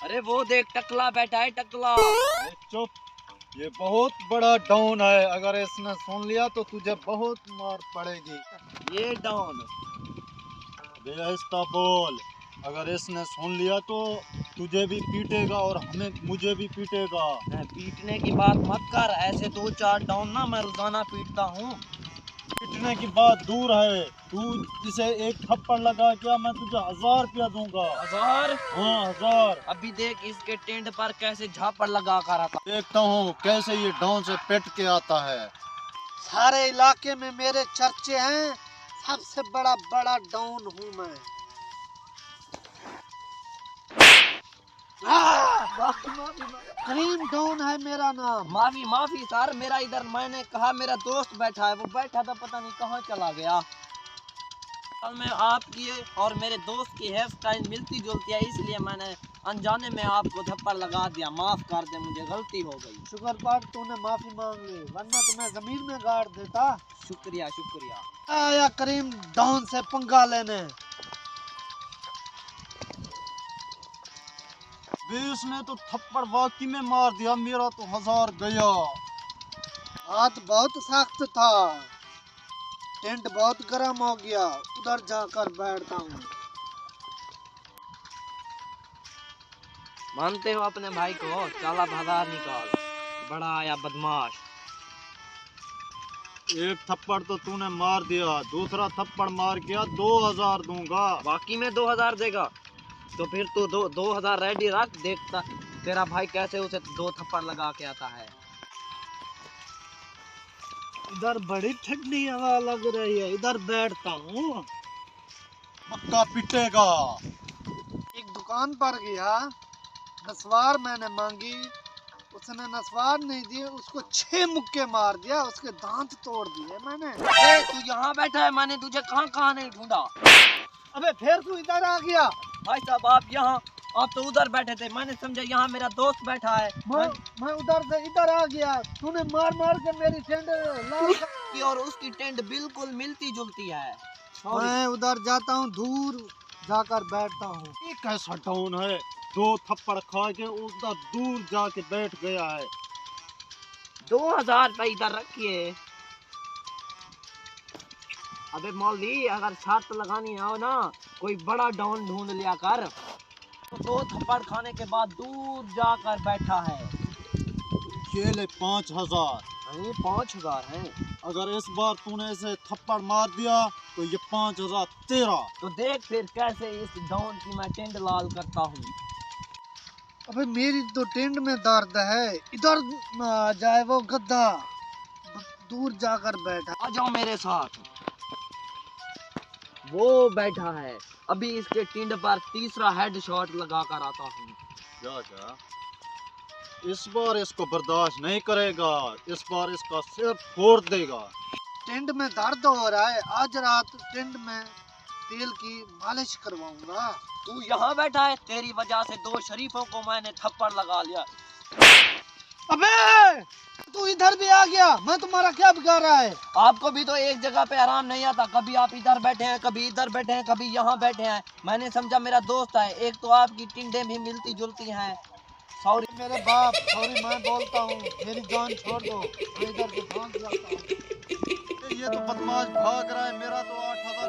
अरे वो देख टकला बैठा है टकला। चुप, ये बहुत बड़ा डॉन है, अगर इसने सुन लिया तो तुझे बहुत मार पड़ेगी। ये डॉन बेहिस्ता बोल, अगर इसने सुन लिया तो तुझे भी पीटेगा और मुझे भी पीटेगा। पीटने की बात मत कर, ऐसे 2-4 डॉन ना मैं रोजाना पीटता हूँ। पीटने की बात दूर है, तू इसे एक थप्पड़ लगा क्या मैं तुझे 1000 रुपया दूंगा। 1000? हाँ 1000। अभी देख इसके टेंट पर कैसे झापड़ लगा कर आता। देखता हूँ कैसे ये डॉन से पिट के आता है। सारे इलाके में मेरे चर्चे हैं, सबसे बड़ा डॉन हूँ मैं। करीम डॉन है मेरा नाम। माफी सर, मेरा इधर मैंने कहा मेरा दोस्त बैठा है, वो बैठा था पता नहीं कहाँ चला गया। कल में आपकी और मेरे दोस्त की हेयर स्टाइल मिलती जुलती है, इसलिए मैंने अनजाने में आपको थप्पड़ लगा दिया। माफ कर दे, मुझे गलती हो गई। शुक्र पाक तूने माफी मांग ली, वरना तो मैं जमीन में गाड़ देता। शुक्रिया शुक्रिया। आया करीम डॉन से पंगा लेने। इसने तो थप्पड़ वाकई में मार दिया, मेरा तो 1000 गया। हाथ बहुत सख्त था, टेंट बहुत गर्म हो गया, उधर जाकर बैठता हूँ। मानते हो अपने भाई को? चला बाजार निकाल, बड़ा आया बदमाश। एक थप्पड़ तो तूने मार दिया, दूसरा थप्पड़ मार किया 2000 दूंगा। बाकी में 2000 देगा तो फिर तू 2000 रेडी रख, देखता तेरा भाई कैसे उसे 2 थप्पड़ लगा के आता है। इधर बड़ी ठंडी हवा लग रही है, इधर बैठता हूँ। पक्का पिटेगा। एक दुकान पर गया, नस्वार मैंने मांगी, उसने नस्वार नहीं दिए, उसको 6 मुक्के मार दिया, उसके दांत तोड़ दिए मैंने। तू यहाँ बैठा है, मैंने तुझे कहाँ नहीं ढूंढा। अबे फिर तू इधर आ गया। भाई साहब आप तो उधर बैठे थे, मैंने समझा यहाँ मेरा दोस्त बैठा है। मैं उधर से इधर आ गया, तूने मार के मेरी टेंट लाल की और उसकी टेंट बिल्कुल मिलती जुलती है। मैं उधर जाता हूँ, दूर जाकर बैठता हूँ। ये कैसा डॉन है, 2 थप्पड़ खा के उधर दूर जाके बैठ गया है। 2000 रुपये इधर रखिए। अबे मौलवी, अगर शर्त लगानी हो ना, कोई बड़ा डॉन ढूंढ लिया कर। तो 2 थप्पड़ खाने के बाद दूर जाकर बैठा है। ये ले 5000। ये 5000 है। अगर इस बार तूने इसे थप्पड़ मार दिया तो ये 5000 तेरा। तो देख फिर कैसे इस डॉन की मैं टेंट लाल करता हूँ। अबे मेरी तो टेंट में दर्द है, इधर ना आ जाए वो गद्दा, दूर जाकर बैठा। आ जाओ मेरे साथ। वो बैठा है, अभी इसके टिंड पर तीसरा हेड शॉट लगा कर आता हूँ। जा इस बार इसको बर्दाश्त नहीं करेगा, इस बार इसका सिर फोड़ देगा। टेंट में दर्द हो रहा है, आज रात टेंट में तेल की मालिश करवाऊंगा। तू यहाँ बैठा है, तेरी वजह से 2 शरीफों को मैंने थप्पड़ लगा लिया। अबे तू इधर भी आ गया, मैं तुम्हारा क्या बिगाड़ रहा है? आपको भी तो एक जगह पे आराम नहीं आता, कभी आप इधर बैठे हैं, कभी इधर बैठे हैं, कभी यहाँ बैठे हैं। मैंने समझा मेरा दोस्त है, एक तो आपकी टिंडे भी मिलती जुलती हैं। सॉरी मेरे बाप, सॉरी मैं बोलता हूँ, मेरी जान छोड़ दो, मैं इधर से भाग जाता हूँ। ये तो बदमाश भाग रहा है, मेरा तो 8000